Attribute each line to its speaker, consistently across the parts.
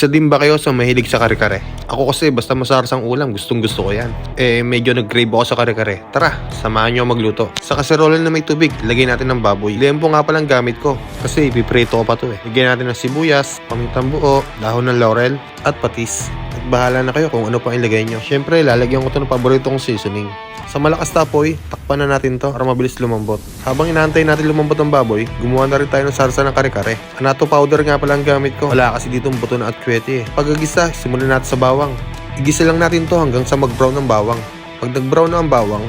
Speaker 1: Isa din ba kayo sa mahilig sa kare-kare? Ako kasi basta masarsang ulam, gustong gusto ko yan. Medyo nag-crave ako sa kare-kare. Tara, samahan nyo magluto. Sa kaserola na may tubig, lagay natin ng baboy. Lempo nga palang gamit ko kasi ipiprito ko pa to Lagyan natin ng sibuyas, pamintang buo, dahon ng laurel, at patis. At bahala na kayo kung ano pa ilagay nyo. Syempre, lalagyan ko to ng paborito kong seasoning. Sa malakas na apoy, takpan na natin to para mabilis lumambot. Habang inaantay natin lumambot ang baboy, gumawa na rin tayo ng sarsa ng kare-kare. Anato powder nga pala ang gamit ko. Wala kasi ditong buto na atkwete Pagkagisa, simulan natin sa bawang. Igisa lang natin to hanggang sa mag-brown ng bawang. Pag nag-brown na ang bawang,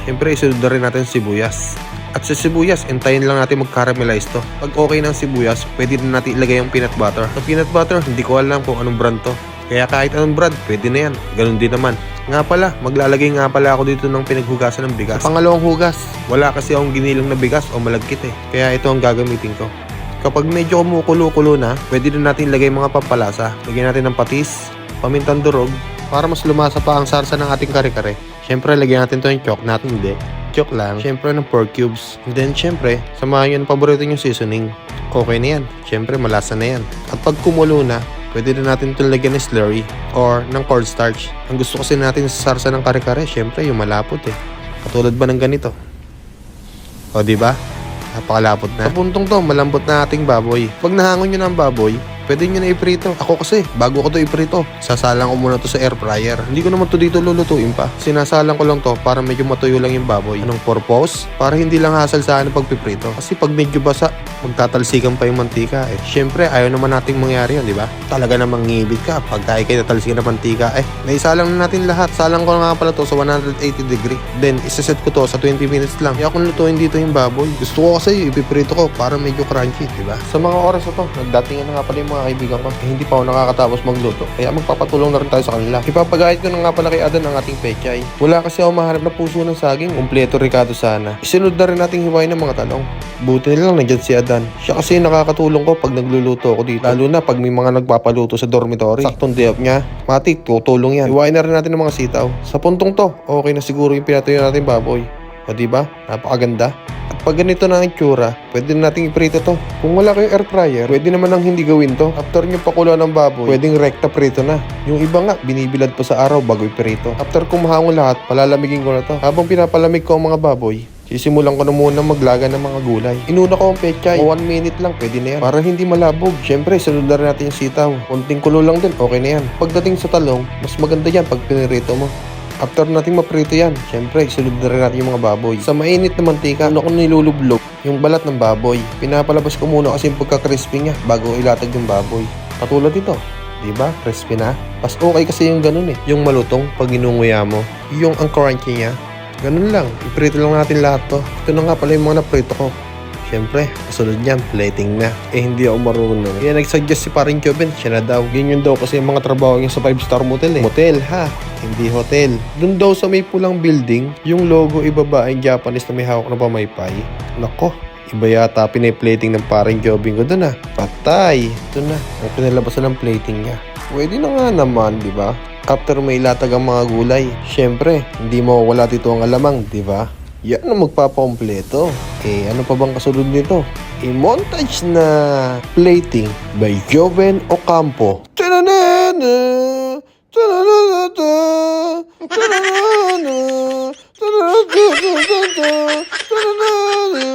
Speaker 1: syempre isunod na rin natin sibuyas. At sa sibuyas, entayin lang natin mag-caramelize to. Pag okay ng sibuyas, pwede na natin ilagay yung peanut butter. Sa peanut butter, hindi ko alam kung anong brand to. Kaya kahit anong brand, pwede na yan. Ganun din naman. Nga pala, maglalagay nga pala ako dito ng pinaghugasan ng bigas. Sa pangalawang hugas, wala kasi akong ginilang na bigas o malagkit Kaya ito ang gagamitin ko. Kapag medyo kumukulo-kulo na, pwede na natin ilagay mga pampalasa. Lagyan natin ng patis, pamintang durog, para mas lumasa pa ang sarsa ng ating kare-kare. Siyempre, lagyan natin to yung chok natin, hindi. Chok lang. Siyempre, ng pork cubes. And then, siyempre, samahan yun ng paborito yung seasoning. Okay na yan. Siyempre, malasa na yan. At pag kumulo na, pwede na natin itong lagyan ng slurry or ng cornstarch. Ang gusto kasi natin sa sarsa ng kare-kare, syempre yung malapot Katulad ba ng ganito? O diba? Napakalapot na. Sa puntong to, malambot na ating baboy. Pag nahangon nyo na ang baboy, pwede nyo na iprito. Ako kasi, bago ko to iprito, sasalang ko muna to sa air fryer. Hindi ko naman to dito lulutuin pa. Sinasalang ko lang to para medyo matuyo lang yung baboy. Anong purpose? Para hindi lang hassle sa akin pagpiprito. Kasi pag medyo basa, magtatalsikan pa yung mantika Siyempre, ayaw naman nating mangyari yun, di ba? Talaga namang ngibit ka pag tayo kayo natalsikan ng mantika naisalang na natin lahat. Salang ko nga pala to sa 180 degree. Then, isaset ko to sa 20 minutes lang. Kaya kung lutuin dito yung baboy, gusto ko kasi ipiprito ko para medyo crunchy, di ba? Sa mga oras na to, nagdatingan na nga pala yung mga kaibigan ko. Hindi pa ako nakakatapos magluto. Kaya magpapatulong na rin tayo sa kanila. Ipapagayad ko na nga pala kay Adan ang ating pechay. Wala kasi ako mahanap na puso ng saging. Kumpleto Ricardo sana. Isunod na rin nating hiwain ng mga talong. Buti na lang nandiyan si Adan. Siya kasi nakakatulong ko pag nagluluto ako dito. Lalo na pag may mga nagpapaluto sa dormitory. Saktong day off niya. Mati, tutulong yan. Hiwain na rin natin ng mga sitaw. Sa puntong to, okay na siguro yung pinatuyo natin baboy. O diba? Napakaganda. At pag ganito na ang itsura, pwede na nating iprito to. Kung wala kayong air fryer, pwede naman nang hindi gawin to. After nyo pakulo ng baboy, pwedeng rekta prito na. Yung iba nga, binibilad pa sa araw bago iprito. After kung mahangon lahat, palalamigin ko na to. Habang pinapalamig ko ang mga baboy, sisimulan ko na muna maglaga ng mga gulay. Inuna ko ang pechay. 1 minute lang, pwede na yan. Para hindi malabog. Siyempre, sunod na rin natin yung sitaw. Konting kulo lang din, okay na yan. Pagdating sa talong, mas maganda yan pag pinirito mo. After natin maprito yan, syempre, isunod na rin natin yung mga baboy. Sa mainit na mantika, ano ko nilulublog? Yung balat ng baboy. Pinapalabas ko muna kasi yung pagka-crispy niya bago ilatag yung baboy. Katulad ito, diba? Crispy na. Mas okay kasi yung ganun Yung malutong pag inunguya mo. Yung ang crunchy niya. Ganun lang. Iprito lang natin lahat to. Ito na nga pala yung mga naprito ko. Siyempre, kasunod niyan, plating na. Hindi ako marunong. Kaya nag-suggest si paring Joven, siya na daw. Ganyan daw kasi yung mga trabaho niya sa 5-star motel Motel ha, hindi hotel. Doon daw sa may pulang building, yung logo ibaba ay Japanese na may hawak na pamaypay. Nako, iba yata piniplating ng paring Joven ko doon Patay. Ito na, ang pinalabasan ng plating niya. Pwede na nga naman, di ba? After may latag ang mga gulay, syempre, hindi mawawala dito ang alamang, di ba? Yan ang magpapakompleto. Ano pa bang kasunod nito? I-montage na plating by Joven Ocampo. Tananana! Tananana! Tananana! Tananana! Tananana!